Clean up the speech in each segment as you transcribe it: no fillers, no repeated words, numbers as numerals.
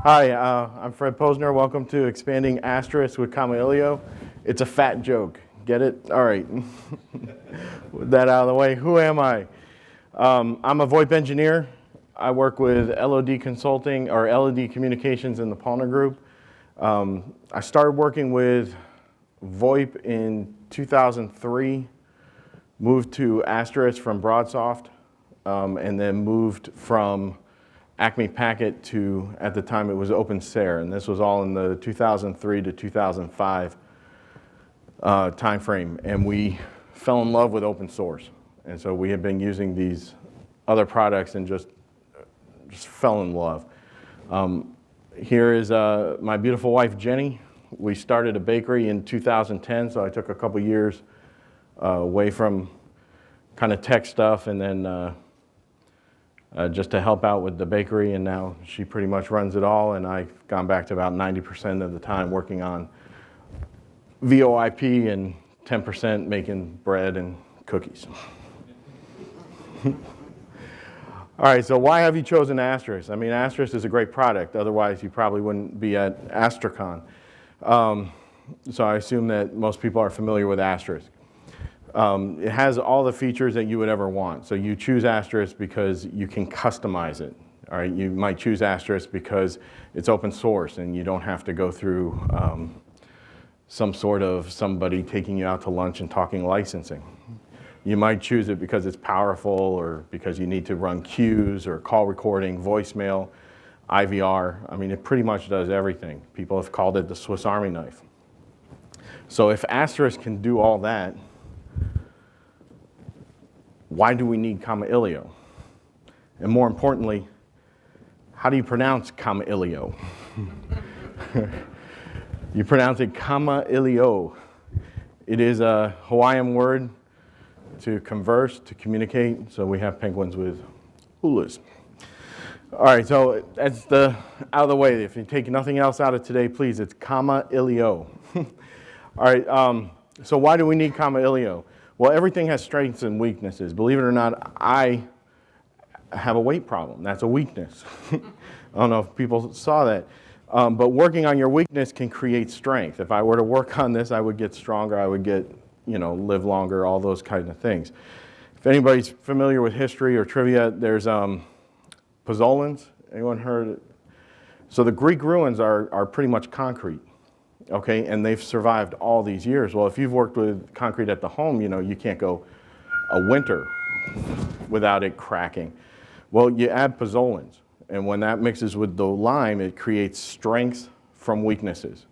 Hi, I'm Fred Posner. Welcome to Expanding Asterisk with Kama-Iliyo. It's a fat joke. Get it? All right. With that out of the way, who am I? I'm a VoIP engineer. I work with LOD Consulting or LOD Communications in the Palmer Group. I started working with VoIP in 2003, moved to Asterisk from BroadSoft, and then moved from Acme Packet to, at the time it was OpenSARE, and this was all in the 2003 to 2005 time frame, and we fell in love with open source. And so we had been using these other products and just fell in love. Here is my beautiful wife, Jenny. We started a bakery in 2010, so I took a couple years away from kind of tech stuff, and then just to help out with the bakery, and now she pretty much runs it all, and I've gone back to about 90% of the time working on VoIP and 10% making bread and cookies. All right, so why have you chosen Asterisk? I mean, Asterisk is a great product, otherwise you probably wouldn't be at Astricon. So I assume that most people are familiar with Asterisk. It has all the features that you would ever want. So you choose Asterisk because you can customize it. All right, you might choose Asterisk because it's open source and you don't have to go through some sort of somebody taking you out to lunch and talking licensing. You might choose it because it's powerful, or because you need to run queues or call recording, voicemail, IVR. I mean, it pretty much does everything. People have called it the Swiss Army knife. So if Asterisk can do all that, why do we need Kama-Iliyo? And more importantly, how do you pronounce Kama-Iliyo? You pronounce it Kama-Iliyo. It is a Hawaiian word to converse, to communicate. So we have penguins with hulas. All right, so that's out of the way. If you take nothing else out of today, please, it's Kama-Iliyo. All right, so why do we need Kama-Iliyo? Well, everything has strengths and weaknesses. Believe it or not, I have a weight problem. That's a weakness. I don't know if people saw that. But working on your weakness can create strength. If I were to work on this, I would get stronger. I would get, live longer, all those kind of things. If anybody's familiar with history or trivia, there's Pozzolans. Anyone heard it? So the Greek ruins are pretty much concrete. Okay, and they've survived all these years. Well, if you've worked with concrete at the home, you can't go a winter without it cracking. Well, you add pozzolans, and when that mixes with the lime, it creates strength from weaknesses.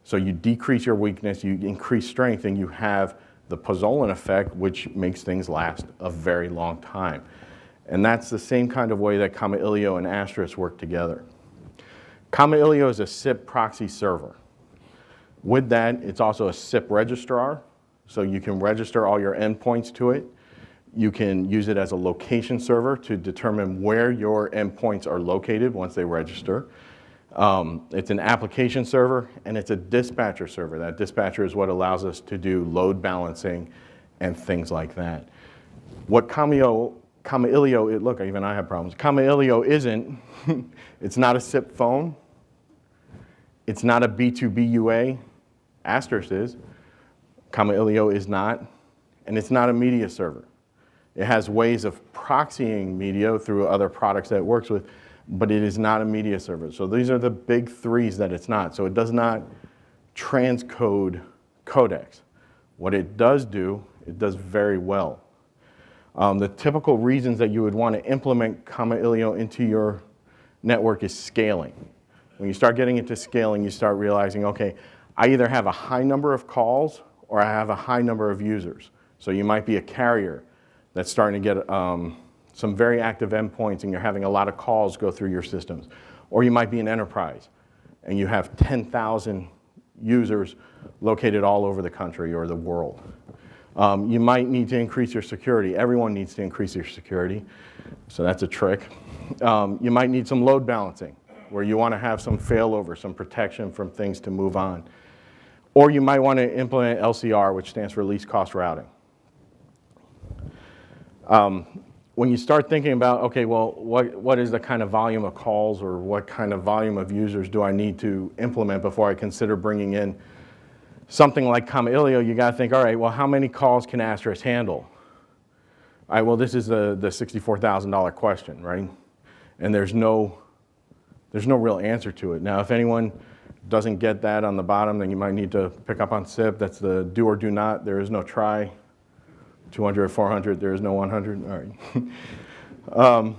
So you decrease your weakness, you increase strength, and you have the pozzolan effect, which makes things last a very long time. And that's the same kind of way that Kama-Iliyo and Asterisk work together. Kama-Iliyo is a SIP proxy server. With that, it's also a SIP registrar, so you can register all your endpoints to it. You can use it as a location server to determine where your endpoints are located once they register. It's an application server, and it's a dispatcher server. That dispatcher is what allows us to do load balancing and things like that. What Kama-Iliyo, look, even I have problems. Kama-Iliyo isn't, it's not a SIP phone. It's not a B2B UA. Asterisk is. Kama-Iliyo is not. And it's not a media server. It has ways of proxying media through other products that it works with, but it is not a media server. So these are the big threes that it's not. So it does not transcode codecs. What it does do, it does very well. The typical reasons that you would want to implement Kama-Iliyo into your network is scaling. When you start getting into scaling, you start realizing, okay, I either have a high number of calls or I have a high number of users. So you might be a carrier that's starting to get some very active endpoints and you're having a lot of calls go through your systems. Or you might be an enterprise and you have 10,000 users located all over the country or the world. You might need to increase your security. Everyone needs to increase your security, so that's a trick. You might need some load balancing, where you want to have some failover, some protection from things to move on. Or you might want to implement LCR, which stands for least cost routing. when you start thinking about, okay, well, what is the kind of volume of calls or what kind of volume of users do I need to implement before I consider bringing in something like Kama-Iliyo, you got to think, all right, well, how many calls can Asterisk handle? All right, well, this is the $64,000 question, right? And there's no real answer to it. Now, if anyone doesn't get that on the bottom, then you might need to pick up on SIP. That's the do or do not. There is no try. 200 or 400, there is no 100. All right.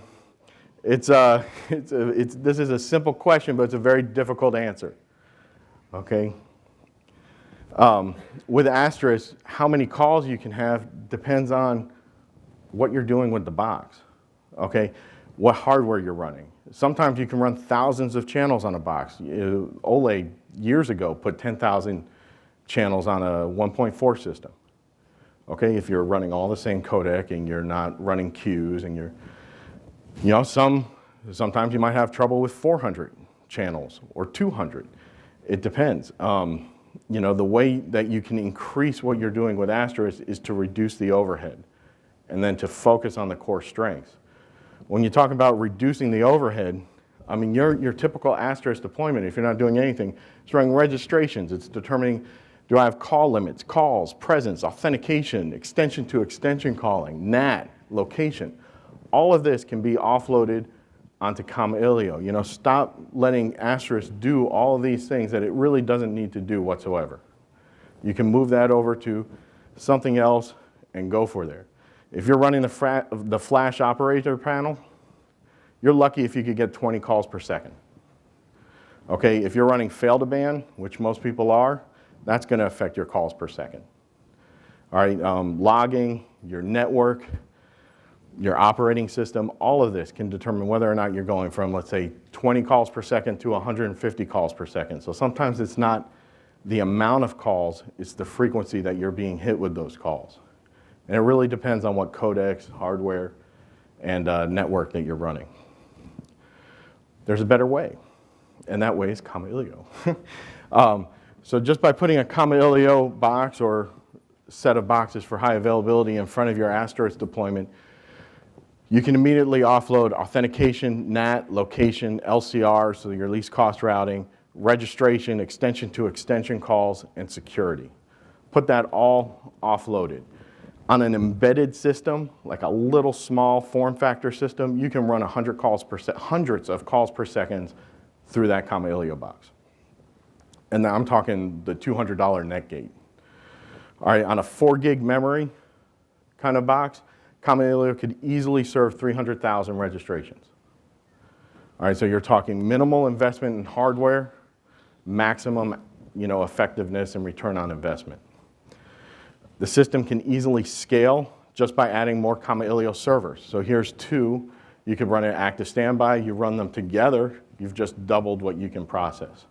This is a simple question, but it's a very difficult answer. Okay. With Asterisk, how many calls you can have depends on what you're doing with the box. Okay. What hardware you're running. Sometimes you can run thousands of channels on a box. Oleg years ago put 10,000 channels on a 1.4 system. Okay, if you're running all the same codec and you're not running queues and sometimes you might have trouble with 400 channels or 200. It depends. The way that you can increase what you're doing with Asterisk is to reduce the overhead and then to focus on the core strengths. When you talk about reducing the overhead, I mean, your typical Asterisk deployment, if you're not doing anything, it's running registrations. It's determining, do I have call limits, calls, presence, authentication, extension to extension calling, NAT, location. All of this can be offloaded onto Kama-Iliyo. Stop letting Asterisk do all of these things that it really doesn't need to do whatsoever. You can move that over to something else and go for there. If you're running the flash operator panel, you're lucky if you could get 20 calls per second. Okay, if you're running fail-to-ban, which most people are, that's going to affect your calls per second. All right, logging, your network, your operating system, all of this can determine whether or not you're going from, let's say, 20 calls per second to 150 calls per second. So sometimes it's not the amount of calls, it's the frequency that you're being hit with those calls. And it really depends on what codecs, hardware, and network that you're running. There's a better way, and that way is Kama-Iliyo. So just by putting a Kama-Iliyo box or set of boxes for high availability in front of your Asterisk deployment, you can immediately offload authentication, NAT, location, LCR, so your least cost routing, registration, extension to extension calls, and security. Put that all offloaded. On an embedded system, like a little small form factor system, you can run hundreds of calls per second through that Kama-Iliyo box. And now I'm talking the $200 Netgate. All right, on a 4 gig memory kind of box, Kama-Iliyo could easily serve 300,000 registrations. All right, so you're talking minimal investment in hardware, maximum, effectiveness and return on investment. The system can easily scale just by adding more Kama-Iliyo servers. So here's 2. You could run an active standby. You run them together, you've just doubled what you can process.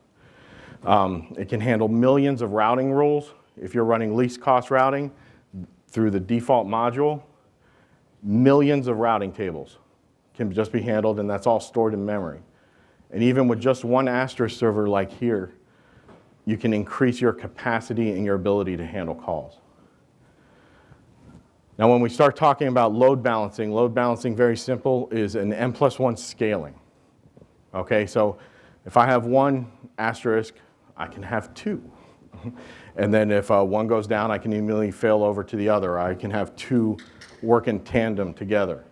It can handle millions of routing rules. If you're running least cost routing through the default module, millions of routing tables can just be handled, and that's all stored in memory. And even with just one Asterisk server like here, you can increase your capacity and your ability to handle calls. Now, when we start talking about load balancing, very simple, is an n+1 scaling. Okay, so if I have one Asterisk, I can have 2. And then if one goes down, I can immediately fail over to the other. I can have 2 work in tandem together.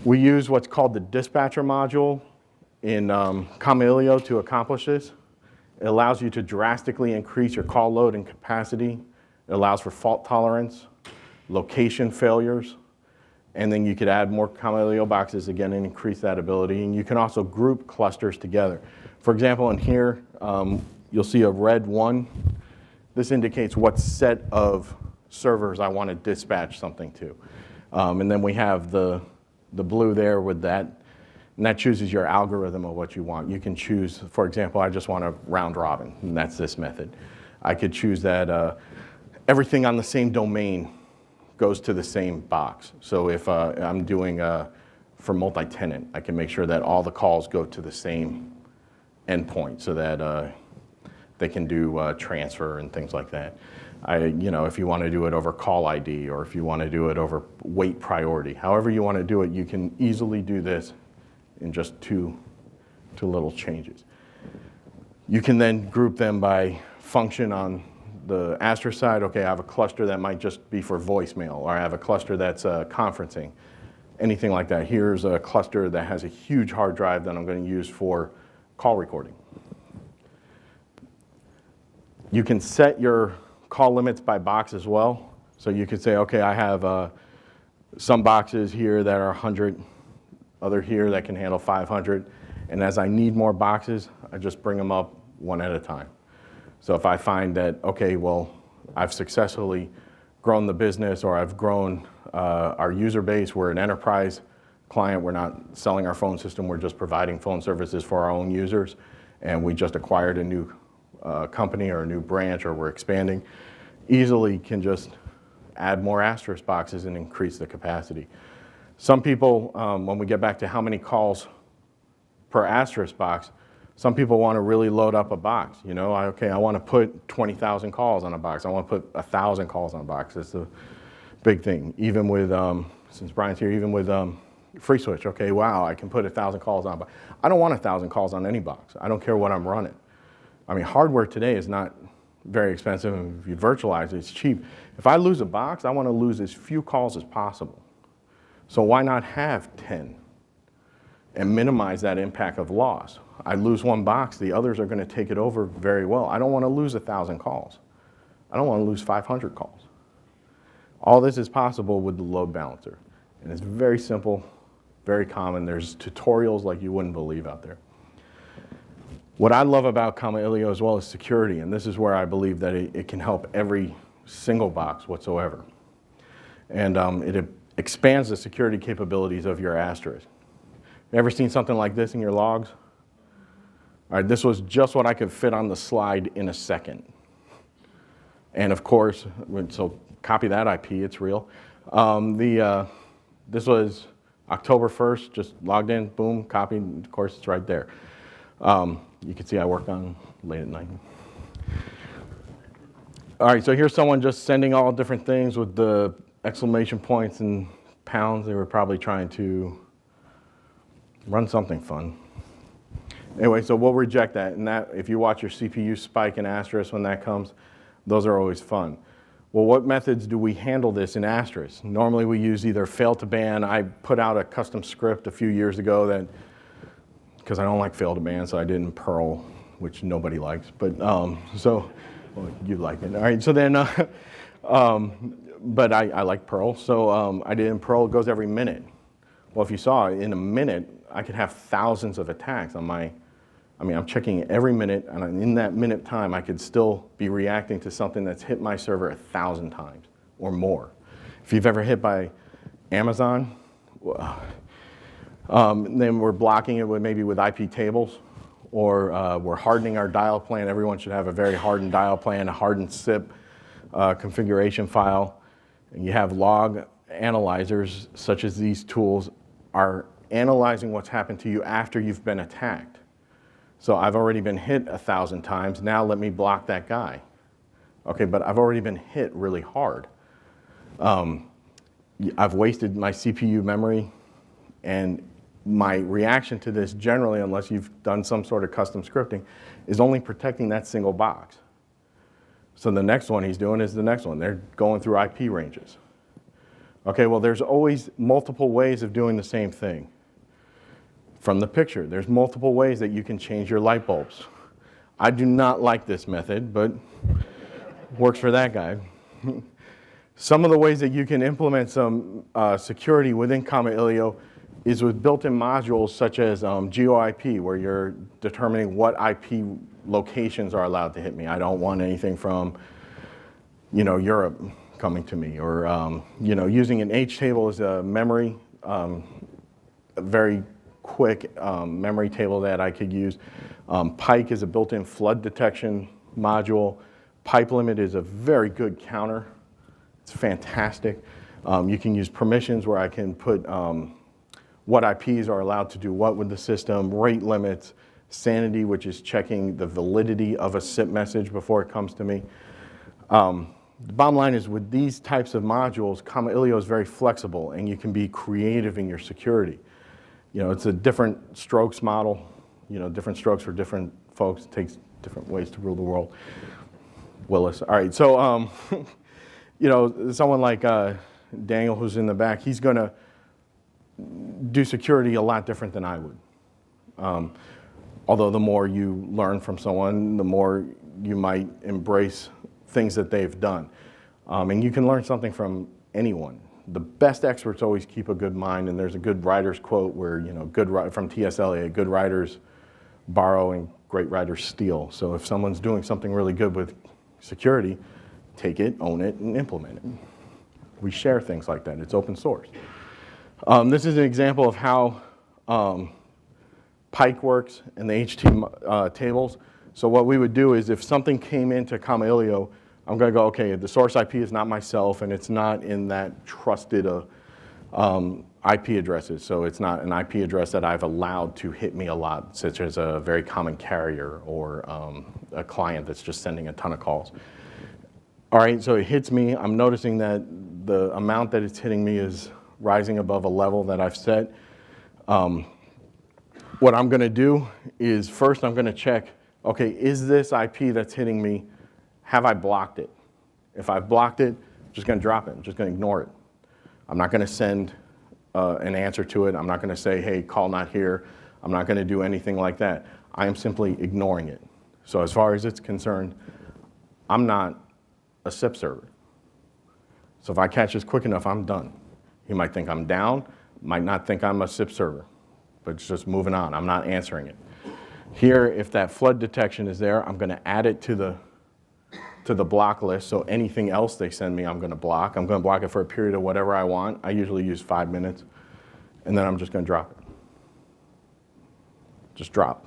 We use what's called the dispatcher module in Kama-Iliyo to accomplish this. It allows you to drastically increase your call load and capacity. It allows for fault tolerance, location failures, and then you could add more Kama-Iliyo boxes again and increase that ability. And you can also group clusters together. For example, in here, you'll see a red 1. This indicates what set of servers I want to dispatch something to. And then we have the blue there with that, and that chooses your algorithm of what you want. You can choose, for example, I just want a round robin, and that's this method. I could choose that everything on the same domain goes to the same box. So if I'm doing for multi-tenant, I can make sure that all the calls go to the same endpoint so that they can do transfer and things like that. If you want to do it over call ID, or if you want to do it over wait priority, however you want to do it, you can easily do this in just two little changes. You can then group them by function on the Asterisk side. Okay, I have a cluster that might just be for voicemail, or I have a cluster that's conferencing, anything like that. Here's a cluster that has a huge hard drive that I'm going to use for call recording. You can set your call limits by box as well. So you could say, okay, I have some boxes here that are 100, other here that can handle 500. And as I need more boxes, I just bring them up one at a time. So if I find that, okay, well, I've successfully grown the business, or I've grown our user base, we're an enterprise client, we're not selling our phone system, we're just providing phone services for our own users, and we just acquired a new company or a new branch, or we're expanding, easily can just add more Asterisk boxes and increase the capacity. Some people, when we get back to how many calls per Asterisk box, some people want to really load up a box. I want to put 20,000 calls on a box. I want to put 1,000 calls on a box. It's a big thing. Even with, since Brian's here, even with FreeSwitch, okay, wow, I can put 1,000 calls on a box. I don't want 1,000 calls on any box. I don't care what I'm running. I mean, hardware today is not very expensive, and if you virtualize it, it's cheap. If I lose a box, I want to lose as few calls as possible. So why not have 10 and minimize that impact of loss? I lose one box, the others are going to take it over very well. I don't want to lose 1,000 calls. I don't want to lose 500 calls. All this is possible with the load balancer. And it's very simple, very common. There's tutorials like you wouldn't believe out there. What I love about Kama-Iliyo as well is security, and this is where I believe that it can help every single box whatsoever. And it expands the security capabilities of your Asterisk. You ever seen something like this in your logs? All right, this was just what I could fit on the slide in a second. And of course, so copy that IP, it's real. This was October 1st, just logged in, boom, copied, of course it's right there. You can see I worked on late at night. All right, so here's someone just sending all different things with the exclamation points and pounds. They were probably trying to run something fun. Anyway, so we'll reject that. And that, if you watch your CPU spike in Asterisk when that comes, those are always fun. Well, what methods do we handle this in Asterisk? Normally we use either fail to ban. I put out a custom script a few years ago that, because I don't like fail to ban, so I did in Perl, which nobody likes. But well, you like it. All right, so then, but I like Perl, so I did in Perl. It goes every minute. Well, if you saw, in a minute, I could have thousands of attacks on my, I'm checking every minute, and in that minute time, I could still be reacting to something that's hit my server 1,000 times or more. If you've ever hit by Amazon, then we're blocking it with maybe with IP tables, or we're hardening our dial plan. Everyone should have a very hardened dial plan, a hardened SIP configuration file. And you have log analyzers, such as these tools, are analyzing what's happened to you after you've been attacked. So I've already been hit 1,000 times, now let me block that guy. Okay, but I've already been hit really hard. I've wasted my CPU memory, and my reaction to this generally, unless you've done some sort of custom scripting, is only protecting that single box. So the next one he's doing is the next one. They're going through IP ranges. Okay, well, there's always multiple ways of doing the same thing. From the picture, there's multiple ways that you can change your light bulbs. I do not like this method, but works for that guy. Some of the ways that you can implement some security within Kama-Iliyo is with built-in modules such as GeoIP, where you're determining what IP locations are allowed to hit me. I don't want anything from, Europe coming to me, or using an H table as a memory, a very quick memory table that I could use. Pike is a built-in flood detection module. Pipe limit is a very good counter. It's fantastic. You can use permissions where I can put what IPs are allowed to do what with the system, rate limits, sanity, which is checking the validity of a SIP message before it comes to me. The bottom line is with these types of modules, Kamailio is very flexible and you can be creative in your security. It's a different strokes model, different strokes for different folks. It takes different ways to rule the world. Willis. All right, so, someone like Daniel who's in the back, he's going to do security a lot different than I would. Although the more you learn from someone, the more you might embrace things that they've done. And you can learn something from anyone. The best experts always keep a good mind, and there's a good writer's quote where, from T.S. Eliot, good writers borrow and great writers steal. So if someone's doing something really good with security, take it, own it, and implement it. We share things like that. It's open source. This is an example of how Pike works and the HT tables. So what we would do is if something came into Kamailio, I'm going to go, okay, the source IP is not myself, and it's not in that trusted IP addresses. So it's not an IP address that I've allowed to hit me a lot, such as a very common carrier or a client that's just sending a ton of calls. All right, so it hits me. I'm noticing that the amount that it's hitting me is rising above a level that I've set. What I'm going to do is first I'm going to check, okay, is this IP that's hitting me, have I blocked it? If I've blocked it, I'm just going to drop it. I'm just going to ignore it. I'm not going to send an answer to it. I'm not going to say, hey, call not here. I'm not going to do anything like that. I am simply ignoring it. So as far as it's concerned, I'm not a SIP server. So if I catch this quick enough, I'm done. He might think I'm down, might not think I'm a SIP server, but it's just moving on. I'm not answering it. Here, if that flood detection is there, I'm going to add it to the block list. So anything else they send me, I'm going to block. I'm going to block it for a period of whatever I want. I usually use 5 minutes, and then I'm just going to drop it. Just drop.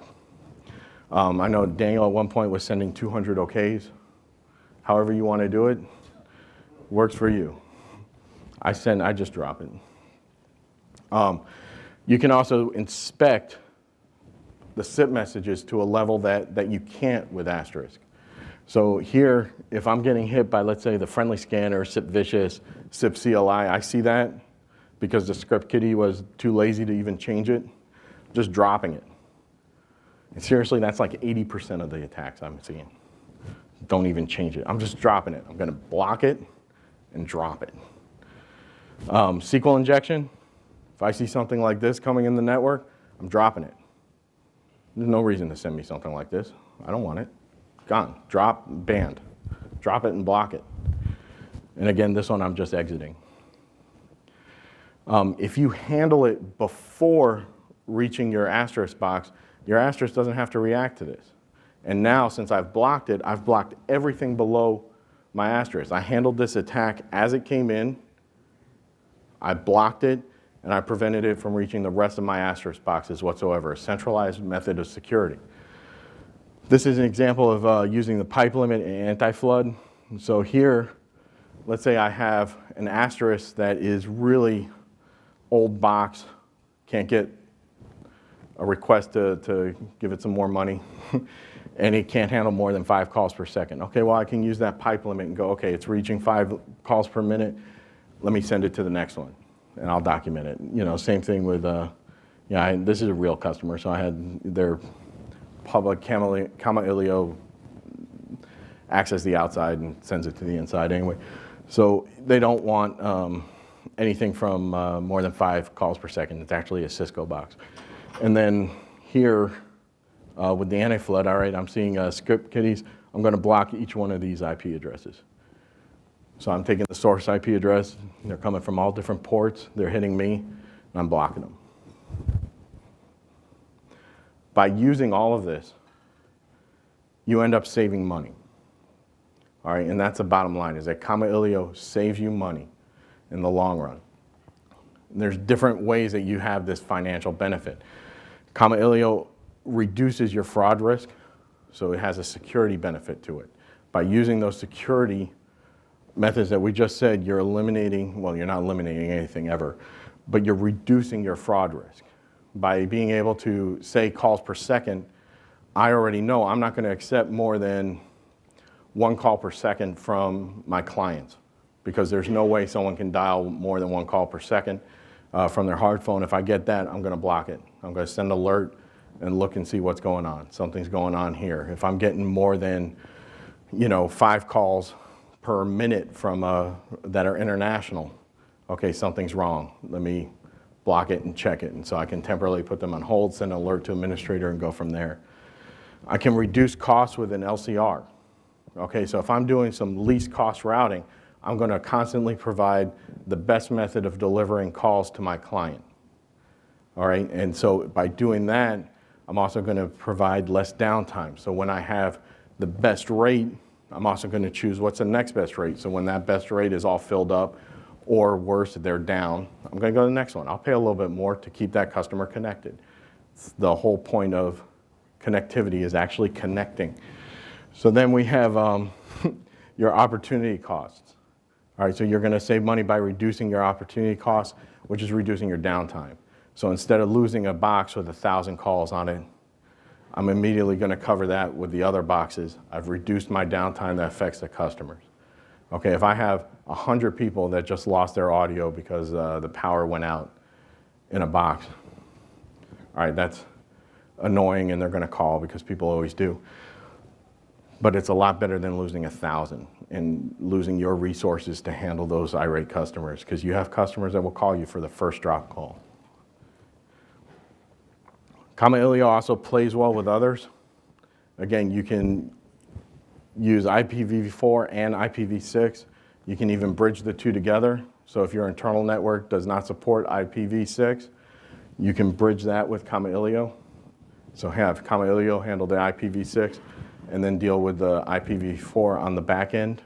I know Daniel at one point was sending 200 OKs. However you want to do it, works for you. I just drop it. You can also inspect the SIP messages to a level that you can't with Asterisk. So here, if I'm getting hit by, let's say, the friendly scanner, SIP vicious, SIP CLI, I see that because the script kiddie was too lazy to even change it, just dropping it. And seriously, that's like 80% of the attacks I'm seeing. Don't even change it. I'm just dropping it. I'm going to block it and drop it. SQL injection, if I see something like this coming in the network, I'm dropping it. There's no reason to send me something like this. I don't want it. Gone. Drop, banned. Drop it and block it. And again, this one I'm just exiting. If you handle it before reaching your asterisk box, your asterisk doesn't have to react to this. And now, since I've blocked it, I've blocked everything below my asterisk. I handled this attack as it came in. I blocked it, and I prevented it from reaching the rest of my asterisk boxes whatsoever, a centralized method of security. This is an example of using the pipe limit and anti-flood. So here, let's say I have an asterisk that is really old box, can't get a request to give it some more money, and it can't handle more than 5 calls per second. Okay, well, I can use that pipe limit and go, okay, it's reaching 5 calls per minute. Let me send it to the next one, and I'll document it. Same thing with, this is a real customer, so I had their public Kamailio access the outside and sends it to the inside anyway. So they don't want anything from more than 5 calls per second. It's actually a Cisco box. And then here, with the anti-flood, all right, I'm seeing script kiddies. I'm going to block each one of these IP addresses. So I'm taking the source IP address. They're coming from all different ports. They're hitting me, and I'm blocking them. By using all of this, you end up saving money. All right, and that's the bottom line, is that Kamailio saves you money in the long run. And there's different ways that you have this financial benefit. Kamailio reduces your fraud risk, so it has a security benefit to it. By using those security methods that we just said, you're eliminating, well, you're not eliminating anything ever, but you're reducing your fraud risk. By being able to say calls per second, I already know I'm not going to accept more than 1 call per second from my clients, because there's no way someone can dial more than 1 call per second from their hard phone. If I get that, I'm going to block it. I'm going to send an alert and look and see what's going on. Something's going on here. If I'm getting more than 5 calls per minute from that are international, okay, something's wrong. Let me block it and check it. And so I can temporarily put them on hold, send an alert to administrator, and go from there. I can reduce costs with an LCR. Okay, so if I'm doing some least cost routing, I'm going to constantly provide the best method of delivering calls to my client. All right, and so by doing that, I'm also going to provide less downtime. So when I have the best rate, I'm also going to choose what's the next best rate. So when that best rate is all filled up, or worse, they're down, I'm going to go to the next one. I'll pay a little bit more to keep that customer connected. The whole point of connectivity is actually connecting. So then we have your opportunity costs. All right, so you're going to save money by reducing your opportunity costs, which is reducing your downtime. So instead of losing a box with 1,000 calls on it, I'm immediately going to cover that with the other boxes. I've reduced my downtime that affects the customers. Okay, if I have 100 people that just lost their audio because the power went out in a box, all right, that's annoying, and they're going to call because people always do. But it's a lot better than losing 1,000 and losing your resources to handle those irate customers, because you have customers that will call you for the first drop call. Kama-Iliyo also plays well with others. Again, you can use IPv4 and IPv6. You can even bridge the two together. So if your internal network does not support IPv6, you can bridge that with Kama-Iliyo. So have Kama-Iliyo handle the IPv6 and then deal with the IPv4 on the back end.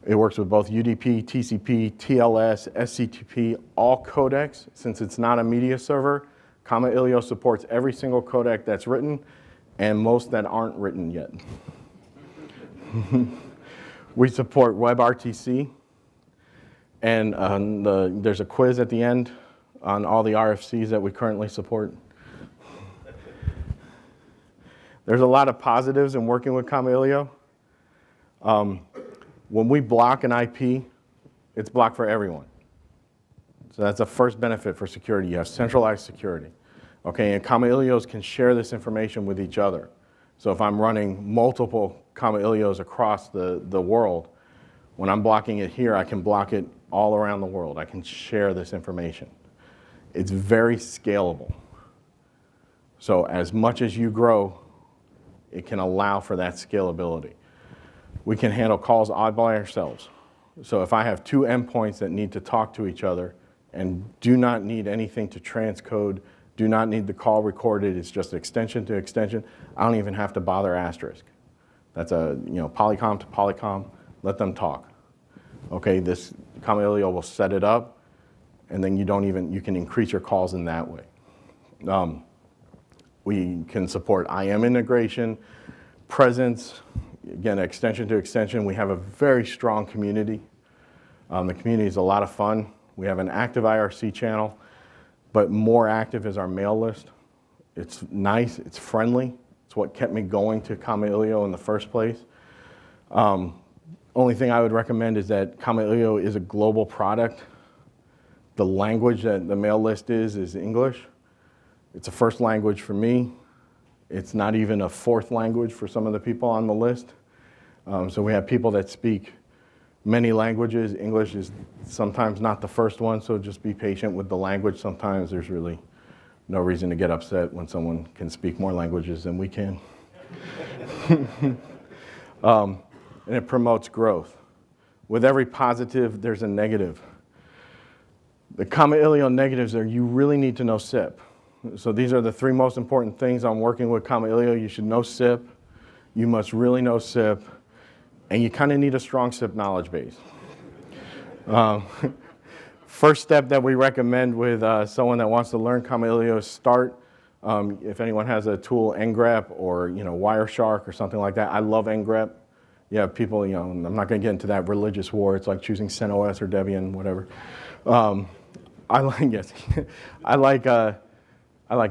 It works with both UDP, TCP, TLS, SCTP, all codecs. Since it's not a media server, Kama-Iliyo supports every single codec that's written and most that aren't written yet. We support WebRTC, and there's a quiz at the end on all the RFCs that we currently support. There's a lot of positives in working with Kama-Iliyo. When we block an IP, it's blocked for everyone. So that's the first benefit for security. You have centralized security. Okay, and Kama-Iliyos can share this information with each other. So if I'm running multiple Kama-Iliyos across the world, when I'm blocking it here, I can block it all around the world. I can share this information. It's very scalable. So as much as you grow, it can allow for that scalability. We can handle calls all by ourselves. So if I have 2 endpoints that need to talk to each other and do not need anything to transcode, do not need the call recorded, it's just extension to extension, I don't even have to bother asterisk. That's a Polycom to Polycom, let them talk. Okay, this Kama-Iliyo will set it up, and then you can increase your calls in that way. We can support IM integration, presence, again, extension to extension. We have a very strong community. The community is a lot of fun. We have an active IRC channel, but more active is our mail list. It's nice, it's friendly. It's what kept me going to Kama-Iliyo in the first place. Only thing I would recommend is that Kama-Iliyo is a global product. The language that the mail list is English. It's a first language for me. It's not even a fourth language for some of the people on the list. So we have people that speak many languages. English is sometimes not the first one, so just be patient with the language. Sometimes there's really no reason to get upset when someone can speak more languages than we can. And it promotes growth. With every positive, there's a negative. The Kama-Iliyo negatives are you really need to know SIP. So these are the 3 most important things on working with Kama-Iliyo. You should know SIP, you must really know SIP, and you kind of need a strong SIP knowledge base. First step that we recommend with someone that wants to learn Kama-Iliyo is start. If anyone has a tool, ngrep or Wireshark or something like that. I love ngrep. Yeah, people, I'm not going to get into that religious war. It's like choosing CentOS or Debian, whatever. I like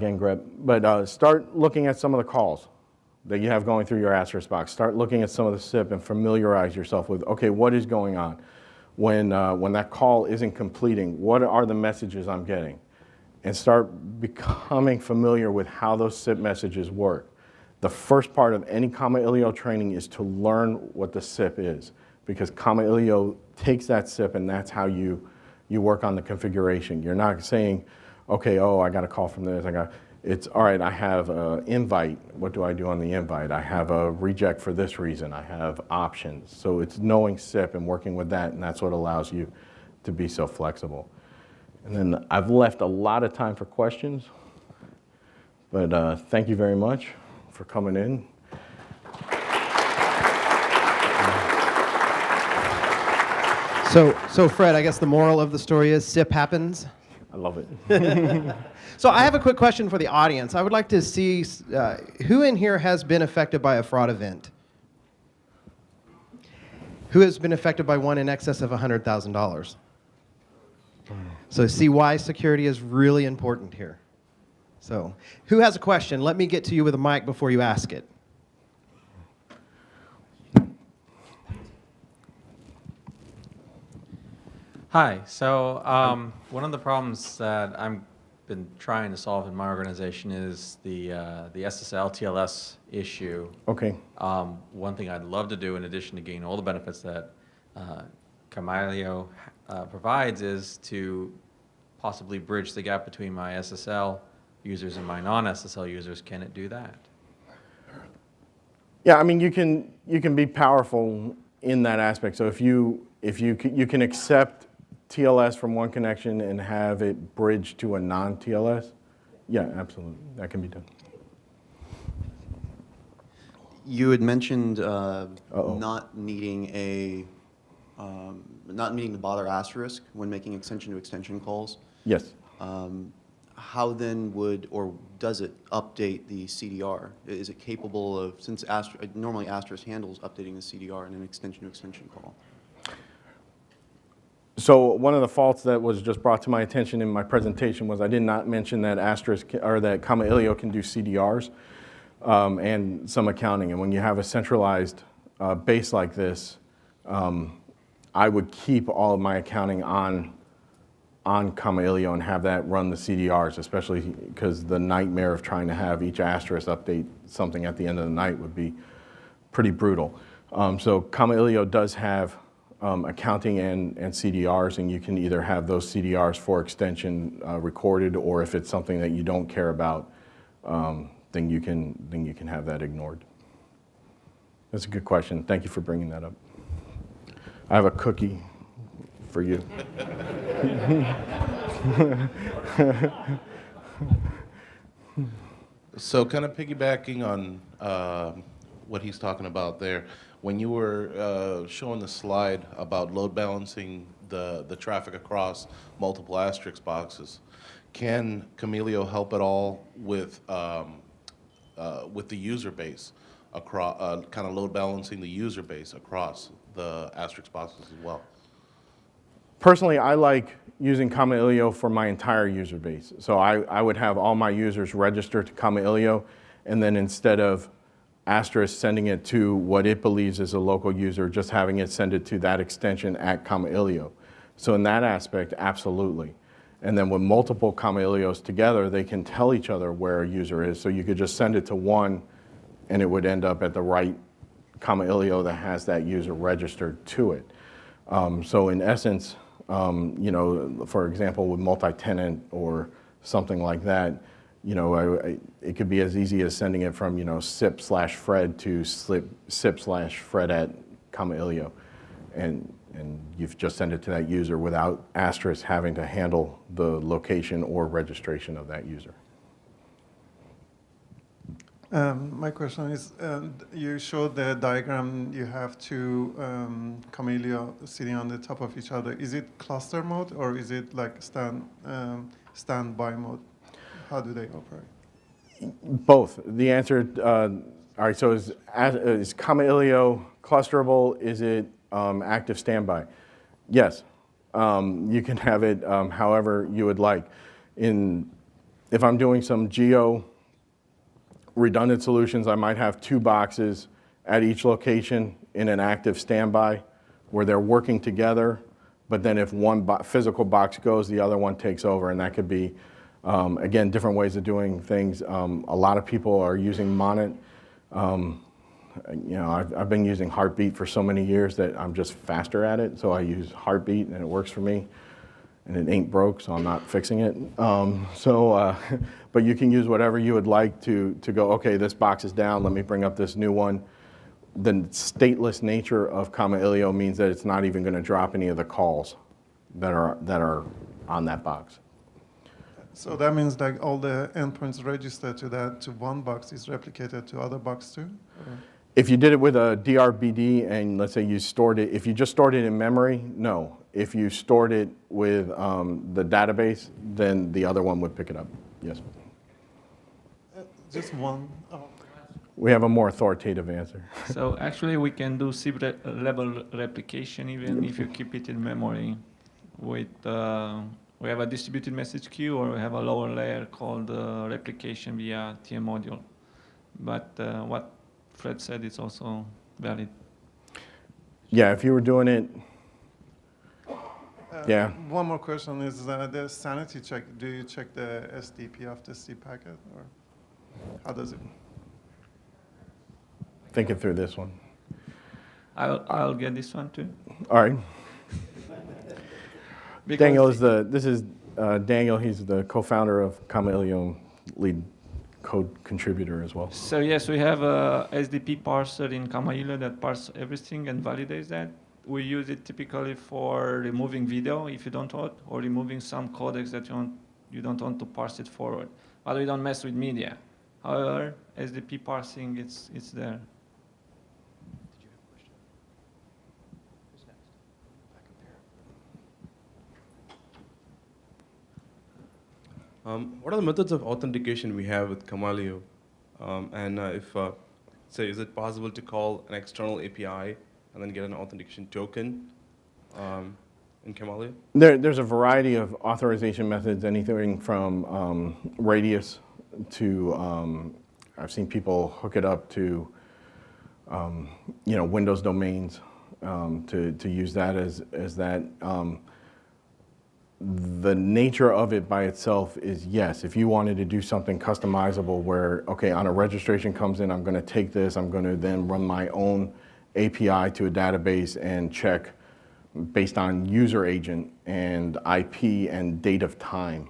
ngrep, but start looking at some of the calls. that you have going through your Asterisk box. Start looking at some of the SIP and familiarize yourself with, okay, what is going on? When that call isn't completing, what are the messages I'm getting? And start becoming familiar with how those SIP messages work. The first part of any Kama-Iliyo training is to learn what the SIP is, because Kama-Iliyo takes that SIP and that's how you work on the configuration. You're not saying, okay, oh, I got a call from this, it's, all right, I have an invite, what do I do on the invite? I have a reject for this reason, I have options. So it's knowing SIP and working with that, and that's what allows you to be so flexible. And then I've left a lot of time for questions, but thank you very much for coming in. So Fred, I guess the moral of the story is SIP happens. I love it. So I have a quick question for the audience. I would like to see who in here has been affected by a fraud event? Who has been affected by one in excess of $100,000? So see why security is really important here. So who has a question? Let me get to you with a mic before you ask it. Hi. So one of the problems that I've been trying to solve in my organization is the SSL TLS issue. Okay. One thing I'd love to do, in addition to gain all the benefits that Kama-Iliyo provides, is to possibly bridge the gap between my SSL users and my non-SSL users. Can it do that? Yeah, I mean, you can be powerful in that aspect. So if you can accept TLS from one connection and have it bridge to a non-TLS, yeah, absolutely, that can be done. You had mentioned not needing to bother asterisk when making extension-to-extension calls. Yes. How then would, or does it update the CDR? Is it capable of, since normally asterisk handles updating the CDR in an extension-to-extension call? So one of the faults that was just brought to my attention in my presentation was I did not mention that asterisk, or that Kama-Iliyo can do CDRs and some accounting. And when you have a centralized base like this, I would keep all of my accounting on Kama-Iliyo and have that run the CDRs, especially because the nightmare of trying to have each asterisk update something at the end of the night would be pretty brutal. So Kama-Iliyo does have accounting and CDRs, and you can either have those CDRs for extension recorded, or if it's something that you don't care about, then you can have that ignored. That's a good question. Thank you for bringing that up. I have a cookie for you. So kind of piggybacking on what he's talking about there, when you were showing the slide about load balancing the traffic across multiple asterisk boxes, can Kama-Iliyo help at all with the user base, across kind of load balancing the user base across the asterisk boxes as well? Personally, I like using Kama-Iliyo for my entire user base. So I would have all my users register to Kama-Iliyo, and then instead of asterisk sending it to what it believes is a local user, just having it send it to that extension at Kama-Iliyo. So in that aspect, absolutely. And then with multiple Kama-Iliyos together, they can tell each other where a user is. So you could just send it to one, and it would end up at the right Kama-Iliyo that has that user registered to it. So in essence, for example, with multi-tenant or something like that, it could be as easy as sending it from, SIP/Fred to SIP/Fred at Kama-Iliyo. And you've just sent it to that user without asterisk having to handle the location or registration of that user. My question is, you showed the diagram, you have two Kama-Iliyo sitting on the top of each other. Is it cluster mode or is it like standby mode? How do they operate? Both. The answer, all right, so is Kama-Iliyo clusterable? Is it active standby? Yes. You can have it however you would like. If I'm doing some geo redundant solutions. I might have 2 boxes at each location in an active standby where they're working together, but then if one physical box goes, the other one takes over, and that could be, again, different ways of doing things. A lot of people are using Monit. I've been using Heartbeat for so many years that I'm just faster at it, so I use Heartbeat, and it works for me. And it ain't broke, so I'm not fixing it. But you can use whatever you would like to go, okay, this box is down, let me bring up this new one. The stateless nature of Kamailio means that it's not even going to drop any of the calls that are on that box. So that means like all the endpoints registered to one box is replicated to other box too? Or? If you did it with a DRBD and let's say you stored it, if you just stored it in memory, no. If you stored it with the database, then the other one would pick it up, yes. Just one. Oh. We have a more authoritative answer. So actually, we can do SIP level replication even if you keep it in memory. With we have a distributed message queue, or we have a lower layer called replication via TM module. But what Fred said is also valid. Yeah, if you were doing it, yeah. One more question is the sanity check. Do you check the SDP of the C packet, or how does it? Thinking through this one. I'll get this one too. All right. Because Daniel this is Daniel. He's the co-founder of Kamailio, lead code contributor as well. So yes, we have a SDP parser in Kamailio that parses everything and validates that. We use it typically for removing video if you don't want, or removing some codecs that you don't want to parse it forward. But we don't mess with media. However, SDP parsing, it's there. What are the methods of authentication we have with Kamailio? Is it possible to call an external API and then get an authentication token in Kamailio? There's a variety of authorization methods, anything from Radius to, I've seen people hook it up to, Windows domains to use that as that. The nature of it by itself is, yes, if you wanted to do something customizable where, okay, on a registration comes in, I'm going to take this, I'm going to then run my own API to a database and check based on user agent and IP and date of time.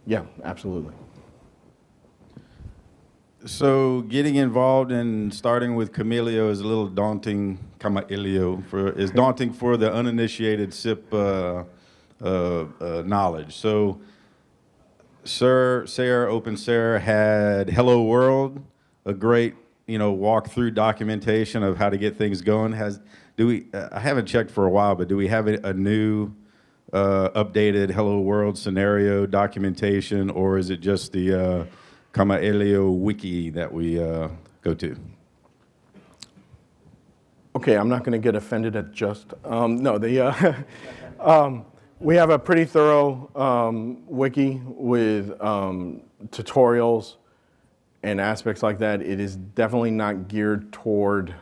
Yeah, absolutely. So getting involved in starting with Kamailio is a little daunting. Is daunting for the uninitiated SIP knowledge. So OpenSARE had Hello World, a great walkthrough documentation of how to get things going. I haven't checked for a while, but do we have a new updated Hello World scenario documentation, or is it just the Kamailio wiki that we go to? Okay, I'm not going to get offended at just, we have a pretty thorough wiki with tutorials and aspects like that. It is definitely not geared toward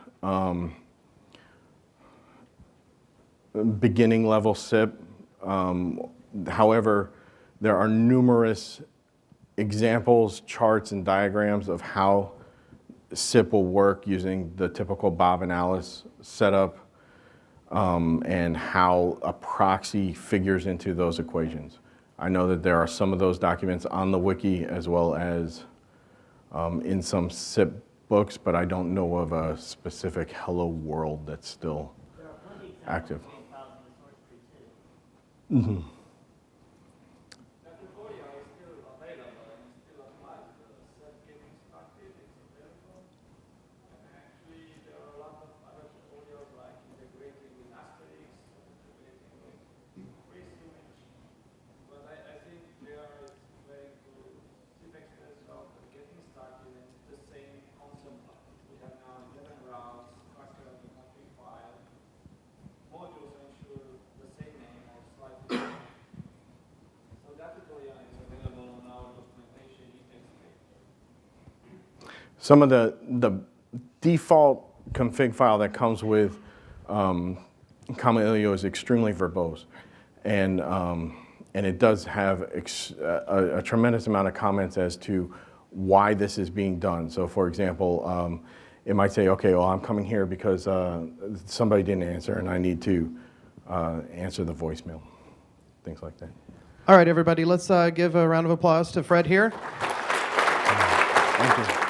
beginning level SIP. However, there are numerous examples, charts, and diagrams of how SIP will work using the typical Bob and Alice setup. And how a proxy figures into those equations. I know that there are some of those documents on the wiki as well as in some SIP books, but I don't know of a specific Hello World that's still active. Mm-hmm. some of the default config file that comes with Kamailio is extremely verbose, and it does have a tremendous amount of comments as to why this is being done. So, for example, it might say, okay, well, I'm coming here because somebody didn't answer, and I need to answer the voicemail, things like that. All right, everybody, let's give a round of applause to Fred here. Thank you.